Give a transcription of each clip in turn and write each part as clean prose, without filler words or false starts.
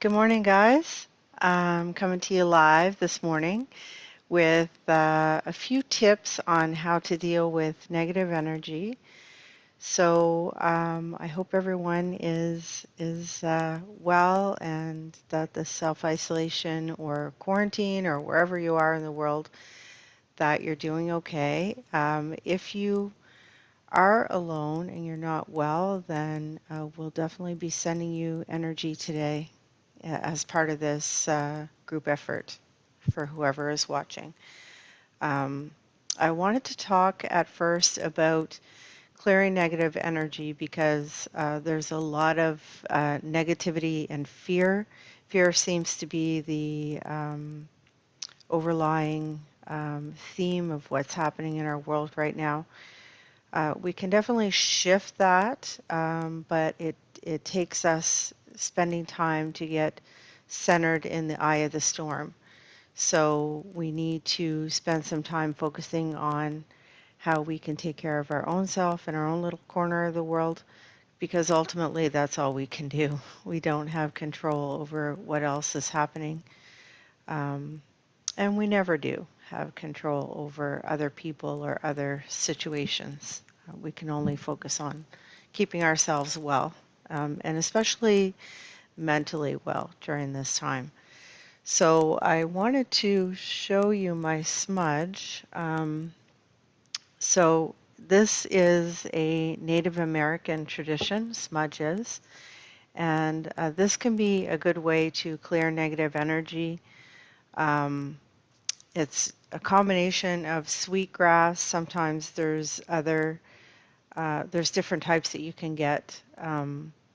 Good morning, guys. I'm coming to you live this morning with a few tips on how to deal with negative energy. I hope everyone is well, and that the self-isolation or quarantine or wherever you are in the world, that you're doing okay. If you are alone and you're not well, then we'll definitely be sending you energy today as part of this group effort for whoever is watching. Um, I wanted to talk at first about clearing negative energy because there's a lot of negativity and fear. Fear seems to be the overlying theme of what's happening in our world right now. We can definitely shift that, but it takes us spending time to get centered in the eye of the storm. So we need to spend some time focusing on how we can take care of our own self in our own little corner of the world, because ultimately that's all we can do. We don't have control over what else is happening, um, and we never do have control over other people or other situations. We can only focus on keeping ourselves well, and especially mentally well during this time. So I wanted to show you my smudge. So this is a Native American tradition, smudges, and this can be a good way to clear negative energy. Um, it's a combination of sweetgrass. Sometimes there's different types that you can get,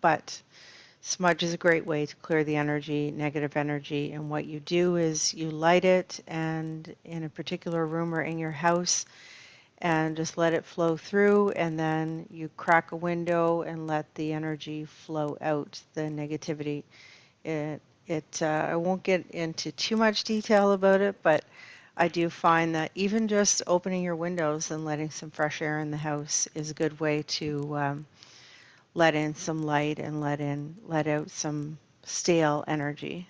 but smudge is a great way to clear the energy, negative energy. And what you do is you light it and in a particular room or in your house and just let it flow through. And then you crack a window and let the energy flow out, the negativity. I won't get into too much detail about it, but I do find that even just opening your windows and letting some fresh air in the house is a good way to let in some light and let out some stale energy.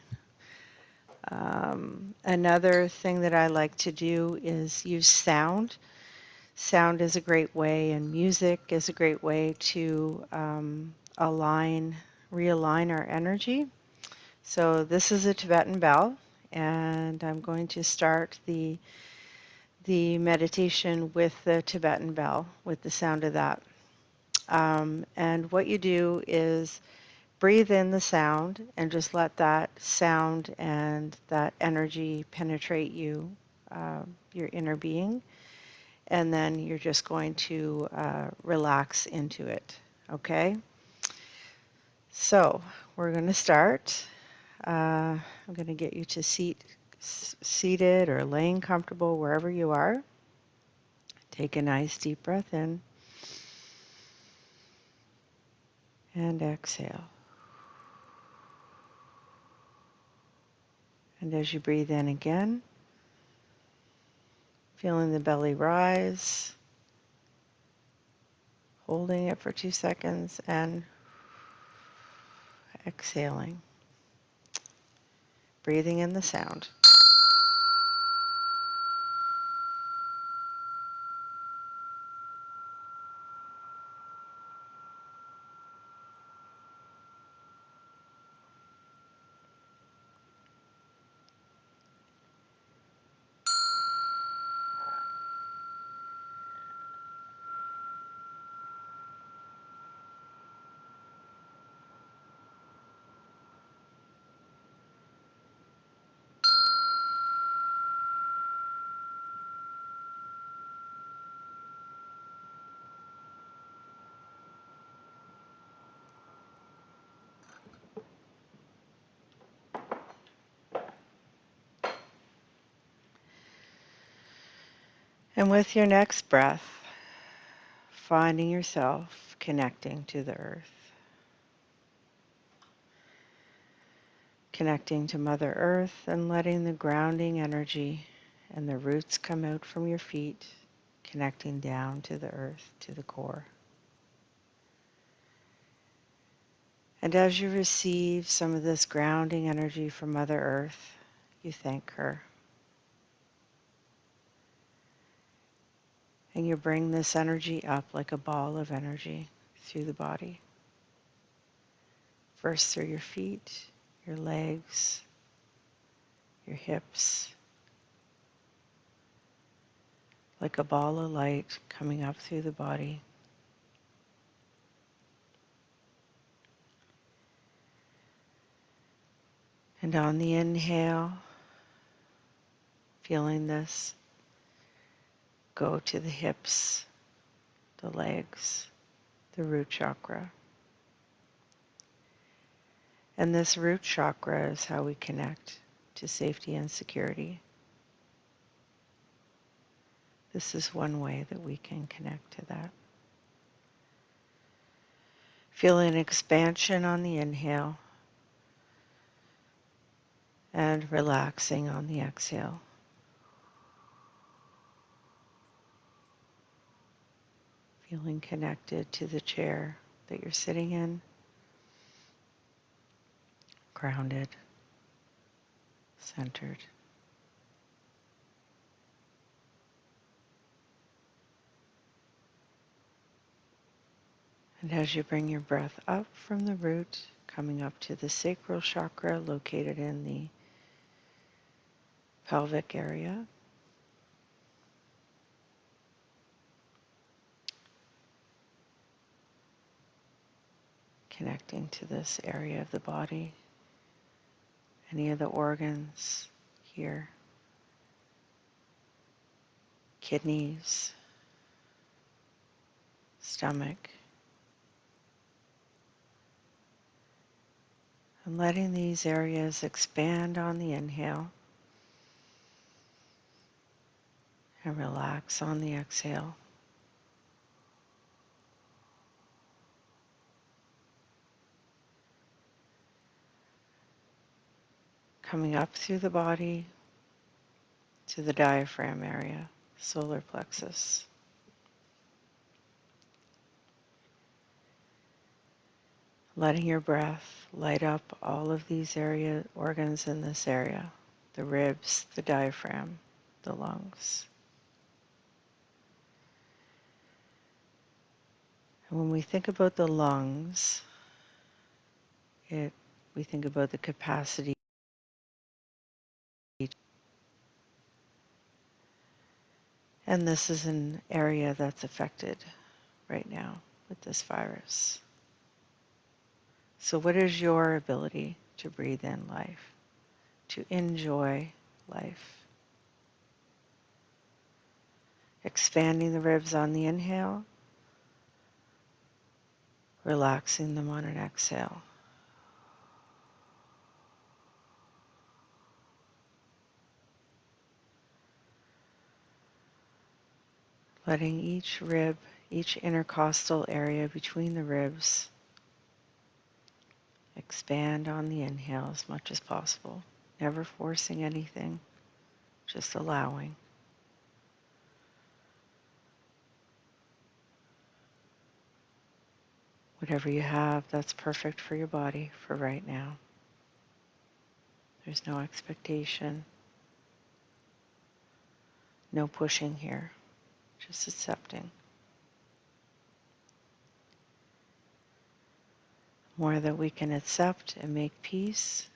Another thing that I like to do is use sound. Sound is a great way, and music is a great way to realign our energy. So this is a Tibetan bell, and I'm going to start the meditation with the Tibetan bell, with the sound of that. And what you do is breathe in the sound and just let that sound and that energy penetrate you, your inner being, and then you're just going to relax into it. Okay? So we're going to start. I'm going to get you to seated or laying comfortable wherever you are. Take a nice deep breath in and exhale. And as you breathe in again, feeling the belly rise, holding it for 2 seconds and exhaling, breathing in the sound. And with your next breath, finding yourself connecting to the earth, connecting to Mother Earth and letting the grounding energy and the roots come out from your feet, connecting down to the earth, to the core. And as you receive some of this grounding energy from Mother Earth, you thank her. And you bring this energy up like a ball of energy through the body. First through your feet, your legs, your hips, like a ball of light coming up through the body. And on the inhale, feeling this go to the hips, the legs, the root chakra. And this root chakra is how we connect to safety and security. This is one way that we can connect to that. Feel an expansion on the inhale and relaxing on the exhale. Feeling connected to the chair that you're sitting in, grounded, centered. And as you bring your breath up from the root, coming up to the sacral chakra located in the pelvic area, connecting to this area of the body, any of the organs here, kidneys, stomach, and letting these areas expand on the inhale and relax on the exhale. Coming up through the body to the diaphragm area, solar plexus. Letting your breath light up all of these organs in this area, the ribs, the diaphragm, the lungs. And when we think about the lungs, we think about the capacity. And this is an area that's affected right now with this virus. So what is your ability to breathe in life, to enjoy life? Expanding the ribs on the inhale, relaxing them on an exhale. Letting each rib, each intercostal area between the ribs expand on the inhale as much as possible. Never forcing anything, just allowing. Whatever you have, that's perfect for your body for right now. There's no expectation, no pushing here, just accepting. The more that we can accept and make peace,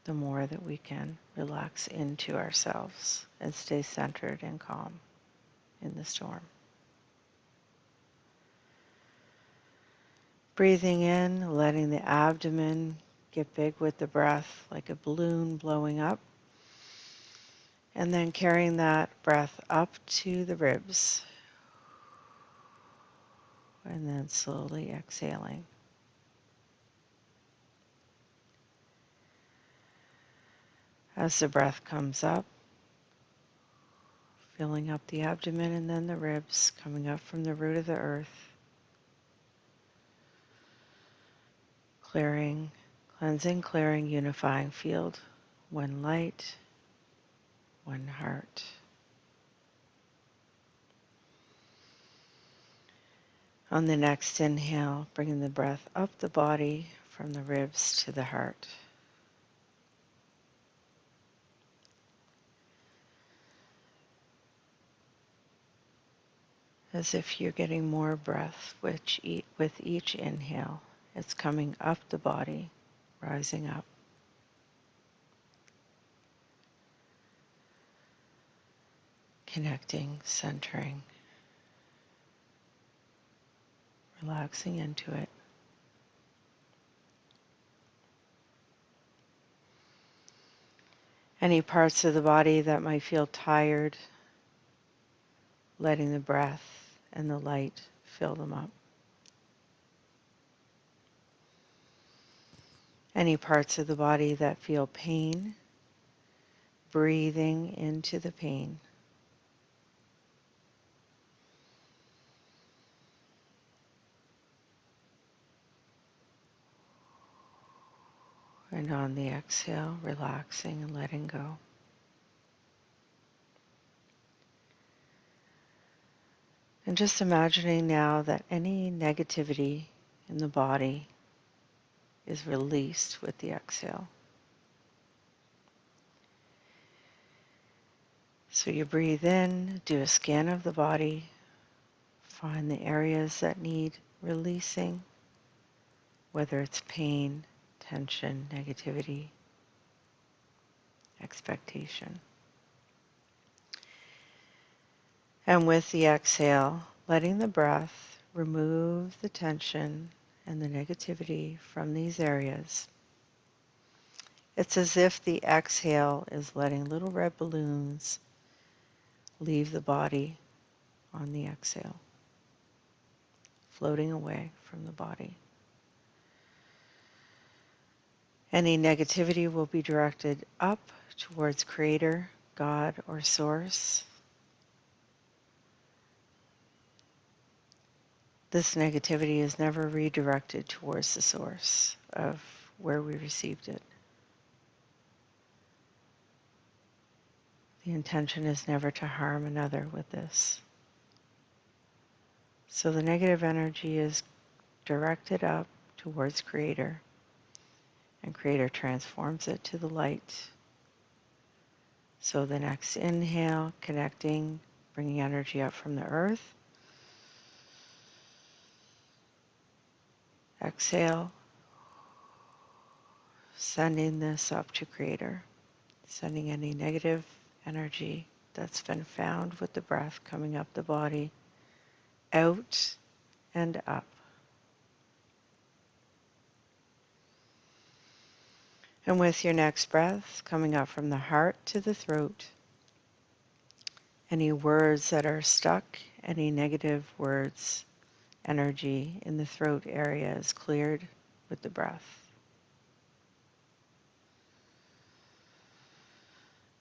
the more that we can relax into ourselves and stay centered and calm in the storm. Breathing in, letting the abdomen get big with the breath, like a balloon blowing up. And then carrying that breath up to the ribs. And then slowly exhaling. As the breath comes up, filling up the abdomen and then the ribs, coming up from the root of the earth. Clearing, cleansing, clearing, unifying field. One light, one heart. On the next inhale, bringing the breath up the body from the ribs to the heart. As if you're getting more breath with each inhale. It's coming up the body, rising up. Connecting, centering, relaxing into it. Any parts of the body that might feel tired, letting the breath and the light fill them up. Any parts of the body that feel pain, breathing into the pain. And on the exhale, relaxing and letting go. And just imagining now that any negativity in the body is released with the exhale. So you breathe in, do a scan of the body, find the areas that need releasing, whether it's pain, tension, negativity, expectation. And with the exhale, letting the breath remove the tension and the negativity from these areas. It's as if the exhale is letting little red balloons leave the body on the exhale, floating away from the body. Any negativity will be directed up towards Creator, God, or Source. This negativity is never redirected towards the source of where we received it. The intention is never to harm another with this. So the negative energy is directed up towards Creator, and Creator transforms it to the light. So the next inhale, connecting, bringing energy up from the earth. Exhale, sending this up to Creator, sending any negative energy that's been found with the breath coming up the body, out and up. And with your next breath, coming up from the heart to the throat, any words that are stuck, any negative words, energy in the throat area is cleared with the breath.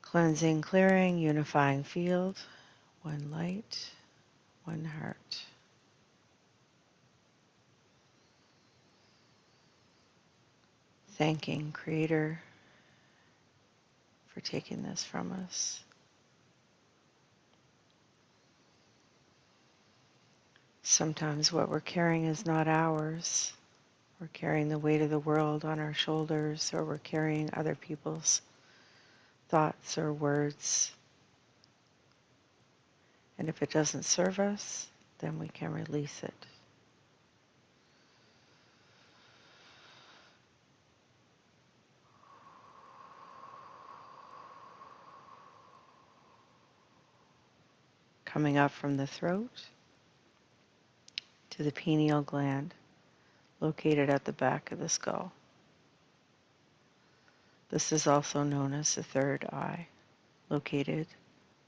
Cleansing, clearing, unifying field, one light, one heart. Thanking Creator for taking this from us. Sometimes what we're carrying is not ours. We're carrying the weight of the world on our shoulders, or we're carrying other people's thoughts or words. And if it doesn't serve us, then we can release it. Coming up from the throat to the pineal gland, located at the back of the skull. This is also known as the third eye, located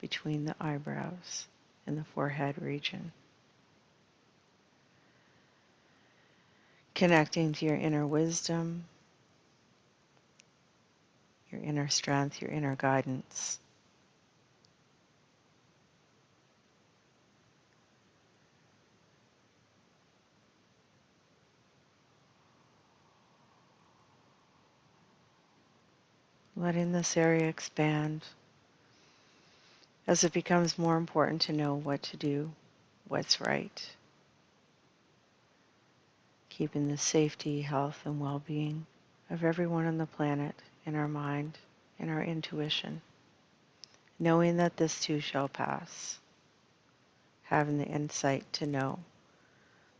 between the eyebrows in the forehead region. Connecting to your inner wisdom, your inner strength, your inner guidance. Letting this area expand as it becomes more important to know what to do, what's right. keeping the safety, health, and well-being of everyone on the planet in our mind, in our intuition, knowing that this too shall pass, having the insight to know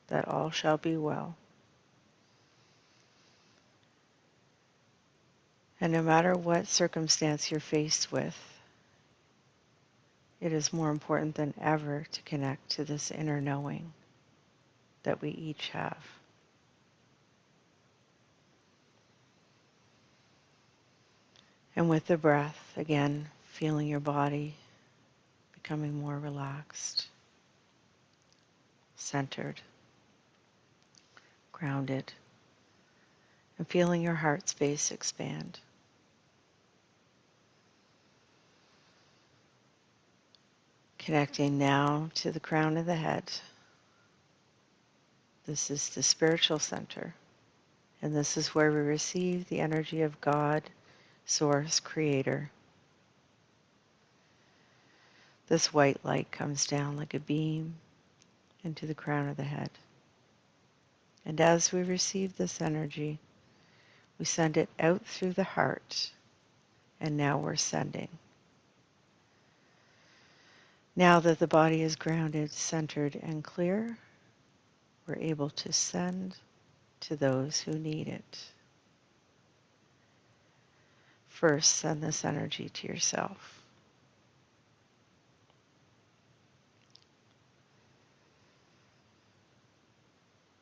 that all shall be well. And no matter what circumstance you're faced with, it is more important than ever to connect to this inner knowing that we each have. And with the breath, again, feeling your body becoming more relaxed, centered, grounded, and feeling your heart space expand. Connecting now to the crown of the head. This is the spiritual center, and this is where we receive the energy of God, Source, Creator. This white light comes down like a beam into the crown of the head. And as we receive this energy, we send it out through the heart, and now we're sending. Now that the body is grounded, centered, and clear, we're able to send to those who need it. First, send this energy to yourself.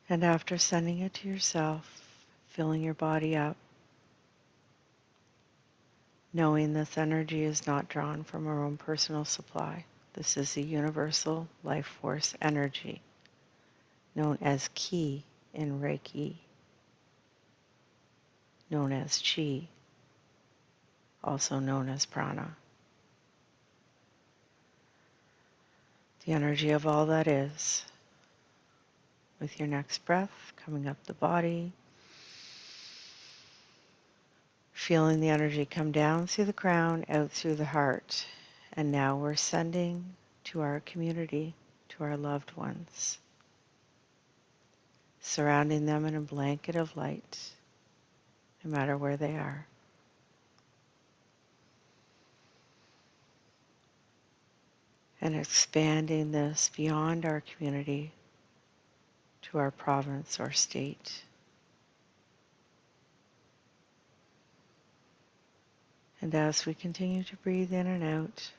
And after sending it to yourself, filling your body up, knowing this energy is not drawn from our own personal supply. This is a universal life force energy, known as Ki in Reiki, known as Chi, also known as Prana. The energy of all that is. With your next breath, coming up the body, feeling the energy come down through the crown, out through the heart. And now we're sending to our community, to our loved ones, surrounding them in a blanket of light, no matter where they are. And expanding this beyond our community to our province or state. And as we continue to breathe in and out,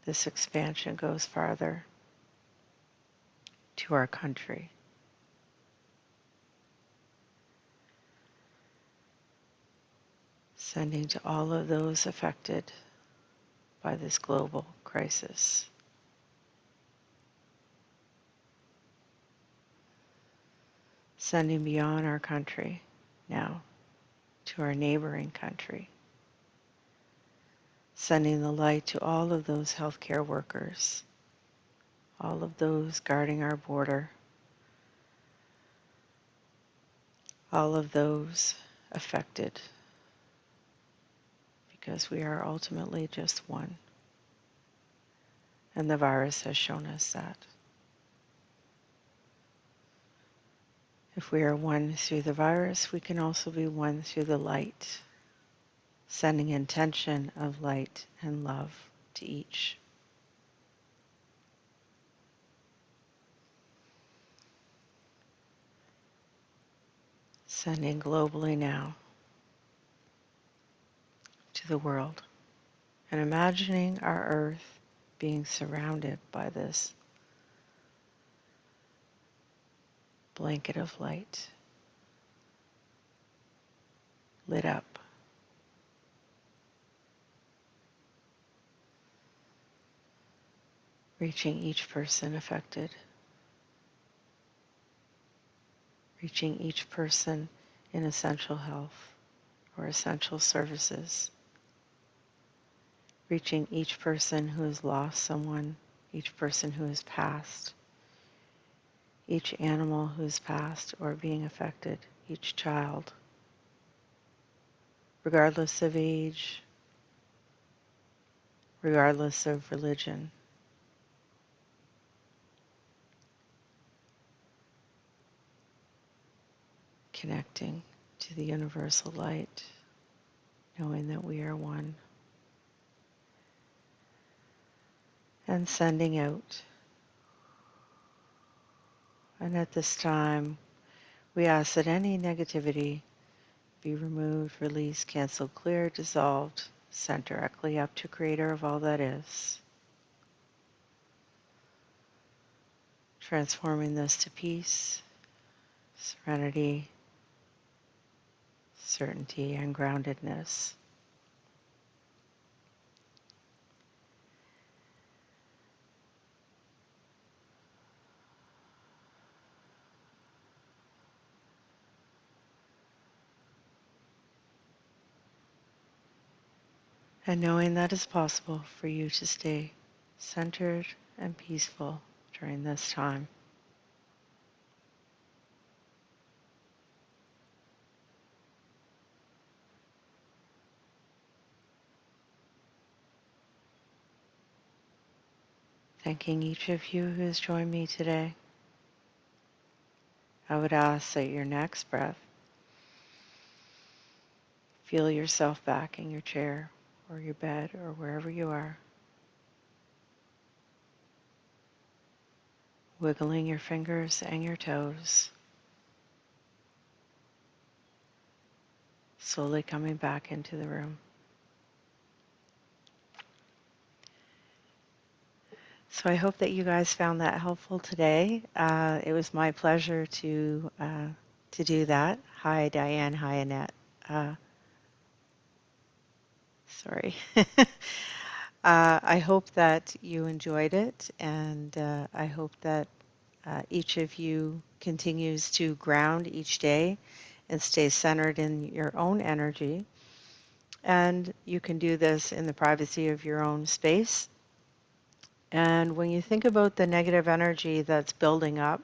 this expansion goes farther to our country. Sending to all of those affected by this global crisis. Sending beyond our country now to our neighboring country. Sending the light to all of those healthcare workers, all of those guarding our border, all of those affected, because we are ultimately just one. And the virus has shown us that. If we are one through the virus, we can also be one through the light, sending intention of light and love to each. Sending globally now to the world, and imagining our earth being surrounded by this blanket of light, lit up. Reaching each person affected. Reaching each person in essential health or essential services. Reaching each person who has lost someone, each person who has passed, each animal who has passed or being affected, each child, regardless of age, regardless of religion. connecting to the universal light, knowing that we are one, and sending out. And at this time, we ask that any negativity be removed, released, canceled, cleared, dissolved, sent directly up to Creator of all that is, transforming this to peace, serenity, certainty, and groundedness. And knowing that it's possible for you to stay centered and peaceful during this time. Thanking each of you who has joined me today. I would ask that your next breath, feel yourself back in your chair or your bed or wherever you are, wiggling your fingers and your toes, slowly coming back into the room. So I hope that you guys found that helpful today. It was my pleasure to do that. Hi, Diane. Hi, Annette. Sorry. I hope that you enjoyed it, and I hope that each of you continues to ground each day and stay centered in your own energy. And you can do this in the privacy of your own space. And when you think about the negative energy that's building up,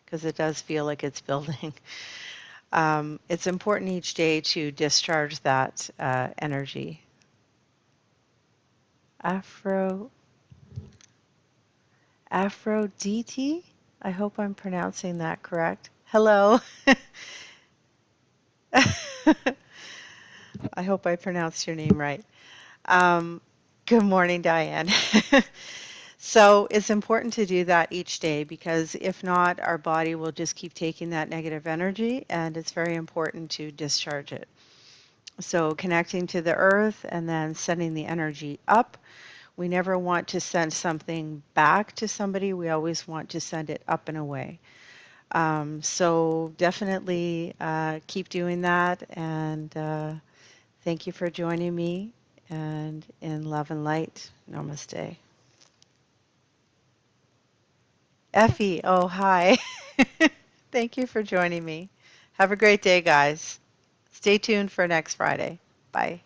because it does feel like it's building, it's important each day to discharge that energy. Aphrodite? I hope I'm pronouncing that correct. Hello. I hope I pronounced your name right. Good morning, Diane. So it's important to do that each day, because if not, our body will just keep taking that negative energy, and it's very important to discharge it. So connecting to the earth and then sending the energy up. We never want to send something back to somebody. We always want to send it up and away. So definitely keep doing that, and thank you for joining me, and in love and light, namaste. Effie, oh, hi. Thank you for joining me. Have a great day, guys. Stay tuned for next Friday. Bye.